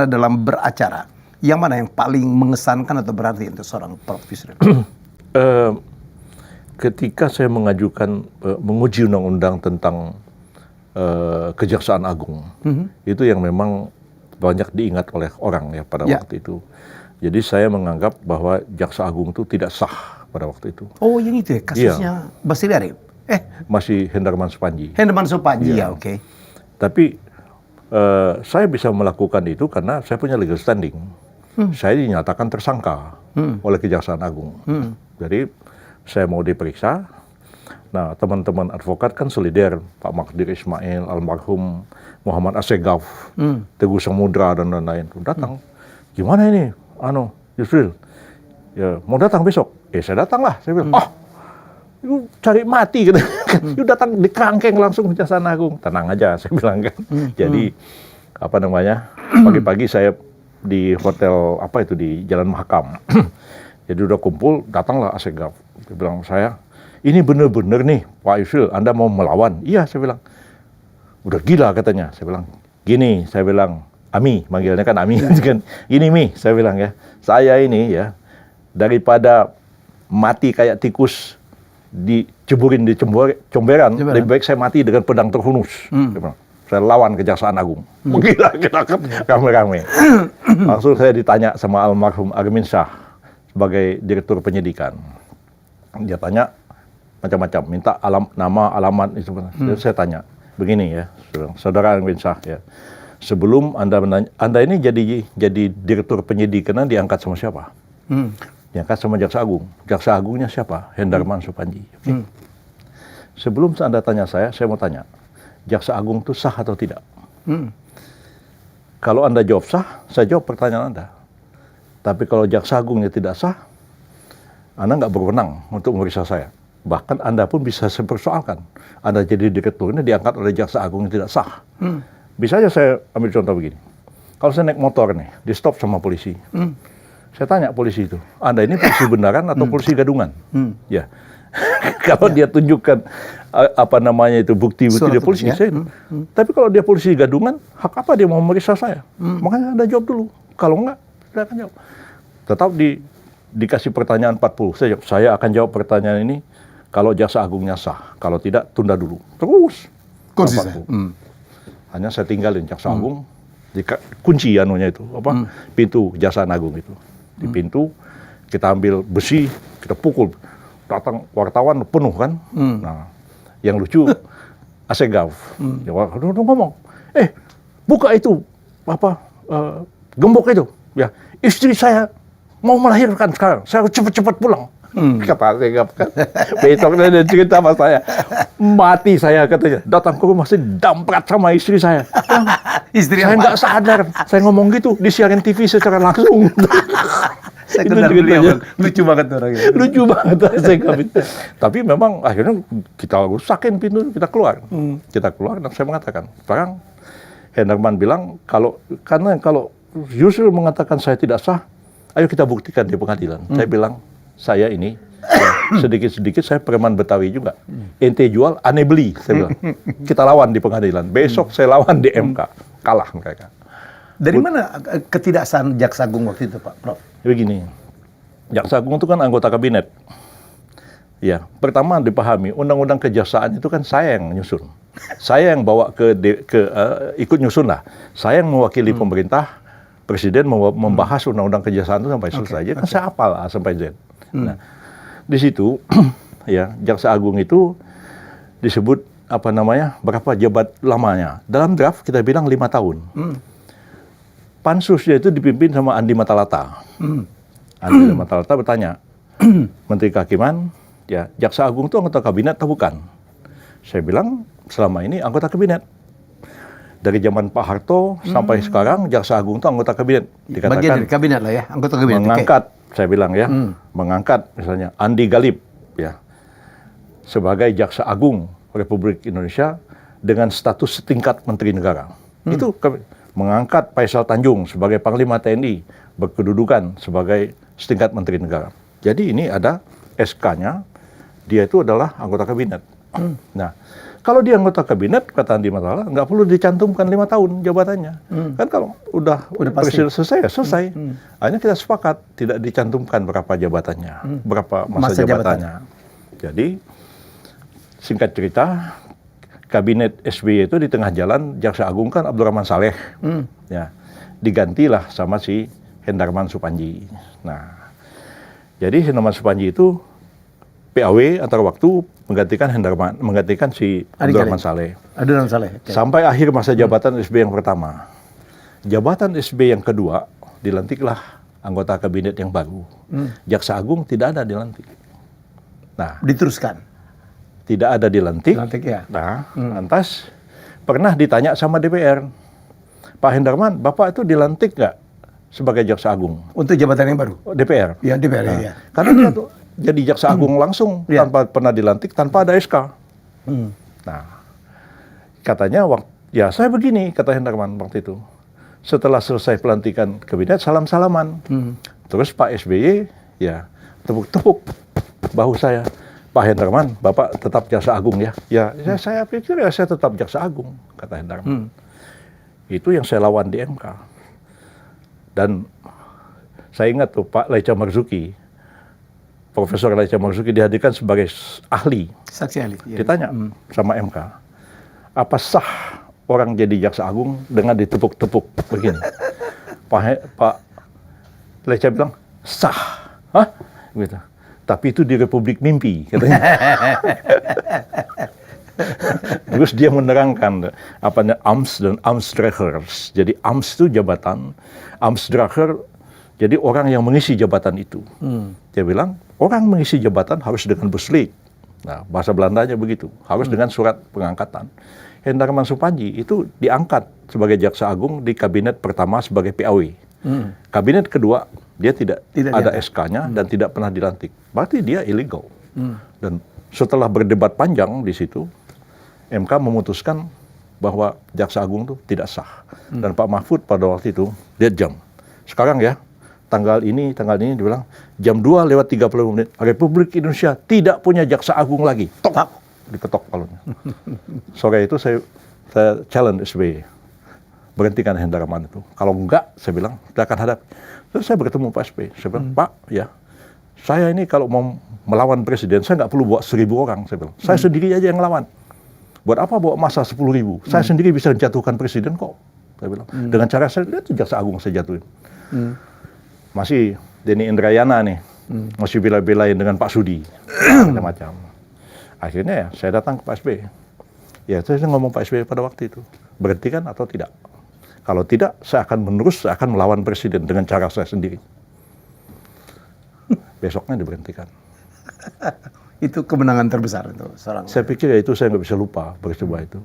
dalam beracara, yang mana yang paling mengesankan atau berarti untuk seorang Prof. Yusril? Ketika saya menguji undang-undang tentang Kejaksaan Agung, itu yang memang banyak diingat oleh orang ya pada waktu itu. Jadi saya menganggap bahwa Jaksa Agung itu tidak sah pada waktu itu. Oh, yang itu ya, kasusnya Basili Arief? Masih Hendarman Supanji. Hendarman Supanji, ya, oke. Tapi saya bisa melakukan itu karena saya punya legal standing. Saya dinyatakan tersangka oleh Kejaksaan Agung. Jadi saya mau diperiksa. Nah, teman-teman advokat kan solider, Pak Magdir Ismail, almarhum Muhammad Assegaf, Teguh Samudra dan lain-lain. Datang. Gimana ini? Yusril, ya mau datang besok? Saya datang lah. Saya bilang, itu cari mati gitu. Itu datang di kerangkeng langsung Kejaksaan Agung. Tenang aja, saya bilang kan. Jadi pagi-pagi saya di hotel di Jalan Mahakam. Jadi udah kumpul, datanglah Assegaf. Dia bilang saya, ini bener-bener nih Pak Yusril, Anda mau melawan? Iya, saya bilang. Udah gila katanya. Saya bilang, gini, saya bilang, Ami, manggilnya kan Ami. Gini Mi, saya bilang ya, saya ini ya, daripada mati kayak tikus diceburin di comberan, lebih baik saya mati dengan pedang terhunus. Saya lawan Kejaksaan Agung. Gila, kita rame-rame. Langsung saya ditanya sama almarhum Armin Shah sebagai direktur penyidikan. Dia tanya macam-macam, minta nama, alamat itu. Saya tanya, begini ya, saudara Armin Shah ya. Sebelum Anda ini jadi direktur penyidikan, diangkat sama siapa? Diangkat sama Jaksa Agung. Jaksa Agungnya siapa? Hendarman Supanji. Okay. Sebelum Anda tanya saya mau tanya, Jaksa Agung itu sah atau tidak? Kalau Anda jawab sah, saya jawab pertanyaan Anda. Tapi kalau Jaksa Agungnya tidak sah, Anda nggak berwenang untuk memeriksa saya. Bahkan Anda pun bisa saya persoalkan. Anda jadi direkturnya diangkat oleh Jaksa Agung yang tidak sah. Bisa aja saya ambil contoh begini. Kalau saya naik motor nih, di stop sama polisi. Saya tanya polisi itu, Anda ini polisi beneran atau polisi gadungan? Ya. Kalau dia tunjukkan bukti-bukti dia polisi, saya. Tapi kalau dia polisi gadungan, hak apa dia mau memeriksa saya? Makanya Anda jawab dulu. Kalau enggak, saya akan jawab. Tetap dikasih pertanyaan 40. Saya jawab, saya akan jawab pertanyaan ini kalau Jaksa Agungnya sah. Kalau tidak, tunda dulu. Terus. Konsisten. Hanya saya tinggalin Jaksa Agung, kunci itu, pintu Kejaksaan Agung itu. Di pintu, kita ambil besi, kita pukul. Datang wartawan penuh kan. Nah, yang lucu, Assegaf. Dia ngomong, buka itu, gembok itu. Ya, istri saya mau melahirkan sekarang, saya harus cepat-cepat pulang. Kata Assegaf kan. Besok dia cerita sama saya, mati saya katanya. Datang ke rumah saya, damprat sama istri saya. Istri saya nggak sadar, saya ngomong gitu, disiarin TV secara langsung. Lucu banget orangnya. Lucu banget Assegaf itu. Tapi memang akhirnya kita rusakin pintu, kita keluar. Kita keluar dan saya mengatakan, sekarang Hendarman bilang, kalau Yusril mengatakan saya tidak sah, ayo kita buktikan di pengadilan. Saya bilang, saya ini sedikit-sedikit saya preman Betawi juga. Ente jual, aneh beli. Saya bilang, kita lawan di pengadilan. Besok saya lawan di MK. Kalah mereka. Dari mana ketidaksahan Jaksa Agung waktu itu, Pak Prof? Begini, Jaksa Agung itu kan anggota kabinet. Ya, pertama dipahami, undang-undang kejaksaan itu kan saya yang nyusun. Saya yang bawa ikut nyusun lah. Saya yang mewakili pemerintah, Presiden membahas undang-undang kejaksaan itu sampai selesai. Jadi kan saya hafal A sampai Z. Nah, di situ ya Jaksa Agung itu disebut berapa jabat lamanya. Dalam draft kita bilang 5 tahun. Pansusnya itu dipimpin sama Andi Matalata. Andi Matalata bertanya, Menteri Kehakiman, ya Jaksa Agung itu anggota kabinet atau bukan? Saya bilang selama ini anggota kabinet. Dari zaman Pak Harto sampai sekarang Jaksa Agung itu anggota kabinet. Dikatakan bagian dari kabinet lah ya, anggota kabinet. Mengangkat, saya bilang ya, mengangkat misalnya Andi Galip ya sebagai Jaksa Agung Republik Indonesia dengan status setingkat Menteri Negara. Itu mengangkat Faisal Tanjung sebagai Panglima TNI berkedudukan sebagai setingkat Menteri Negara. Jadi ini ada SK-nya, dia itu adalah anggota kabinet. Nah, Kalau dia anggota kabinet, kata Andi Matalata, nggak perlu dicantumkan 5 tahun jabatannya. Kan kalau udah pasti. presiden selesai, ya selesai. Akhirnya kita sepakat tidak dicantumkan berapa jabatannya, berapa masa jabatannya. Jadi, singkat cerita, kabinet SBY itu di tengah jalan, Jaksa Agung kan Abdurrahman Saleh. Ya, digantilah sama si Hendarman Supandji. Nah, jadi Hendarman Supandji itu PAW antar waktu menggantikan si Abdurrahman Saleh. Abdurrahman Saleh. Okay. Sampai akhir masa jabatan SBY yang pertama. Jabatan SBY yang kedua, dilantiklah anggota kabinet yang baru. Jaksa Agung tidak ada dilantik. Nah, Diteruskan. tidak ada dilantik. Dilantik ya. Nah, lantas pernah ditanya sama DPR, Pak Hendarman, Bapak itu dilantik nggak sebagai Jaksa Agung? Untuk jabatan yang baru. DPR. Ya, DPR ya. Karena dia tuh jadi Jaksa Agung langsung tanpa pernah dilantik, tanpa ada SK. Nah, katanya ya saya begini, kata Hendarman waktu itu. Setelah selesai pelantikan kabinet, salam-salaman. Terus Pak SBY, ya tepuk-tepuk bahu saya. Pak Hendarman, Bapak tetap Jaksa Agung ya? Ya, saya pikir ya saya tetap Jaksa Agung, kata Hendarman. Itu yang saya lawan di MK. Dan saya ingat tuh Pak Laica Marzuki, Profesor Laica Marzuki dihadirkan sebagai ahli. Saksi ahli. Ya. Ditanya sama MK, apa sah orang jadi Jaksa Agung dengan ditepuk-tepuk begini? Pak Laica bilang, sah. Hah? Gitu. Tapi itu di Republik Mimpi, katanya. Terus dia menerangkan apanya Amts dan Amtsdragers. Jadi Amts itu jabatan, Amtsdrager jadi orang yang mengisi jabatan itu. Dia bilang, orang mengisi jabatan harus dengan beslit. Nah, bahasa Belandanya begitu. Harus dengan surat pengangkatan. Hendarman Supandji itu diangkat sebagai Jaksa Agung di kabinet pertama sebagai PAW. Kabinet kedua, dia tidak ada SK-nya dan tidak pernah dilantik. Berarti dia illegal. Dan setelah berdebat panjang di situ, MK memutuskan bahwa Jaksa Agung itu tidak sah. Dan Pak Mahfud pada waktu itu, dia jam. Sekarang ya, tanggal ini dibilang jam 2:30 menit Republik Indonesia tidak punya Jaksa Agung lagi. Tok, diketok palunya. Sore itu saya challenge SBY, berhentikan Hendarman itu. Kalau enggak, saya bilang tidak akan hadap. Terus saya bertemu Pak SBY, saya bilang, Pak, ya saya ini kalau mau melawan presiden, saya nggak perlu bawa 1.000 orang, saya bilang. Saya sendiri aja yang melawan. Buat apa bawa massa 10.000? Saya sendiri bisa menjatuhkan presiden kok, saya bilang. Dengan cara saya lihat Jaksa Agung saya jatuhin. Masih Denny Indrayana nih, masih bela-belain dengan Pak Sudi, macam-macam. Akhirnya ya saya datang ke Pak SBY. Ya saya ngomong Pak SBY pada waktu itu, berhentikan atau tidak? Kalau tidak, saya akan melawan presiden dengan cara saya sendiri. Besoknya diberhentikan. Itu kemenangan terbesar itu seorang. Saya pikir ya itu saya nggak bisa lupa peristiwa itu.